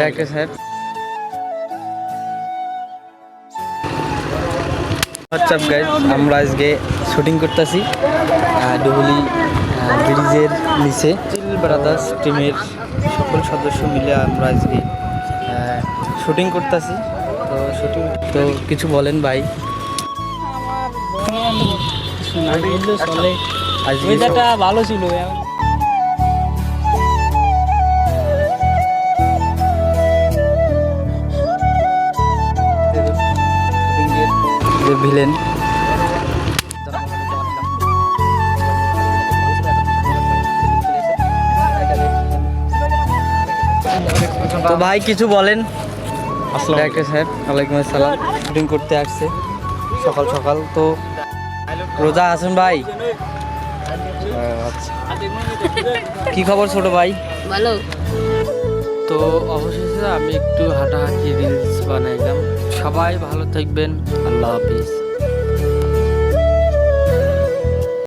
Doctor সাহেব। WhatsApp guys, আমরা আজকে শুটিং করতেছি ডুবুলি ব্রিজের নিচে। চিল ব্রাদার্স টিমের সকল সদস্য মিলে আমরা আজকে শুটিং করতেছি। তো কিছু বলেন ভাই। আজকে ভালো ছিল। ভিলেন তো ভাই কিছু বলেন। ডাক্তার সাহেব ওয়ালাইকুম আসসালাম। শুটিং করতে আসছে সকাল সকাল, তো রোজা আছেন ভাই? আচ্ছা, কি খবর ছোট ভাই? ভালো। তো অবশেষে আমি একটু হাঁটাহাঁটি রিলস বানাইলাম। সবাই ভালো থাকবেন, আল্লাহ হাফিজ।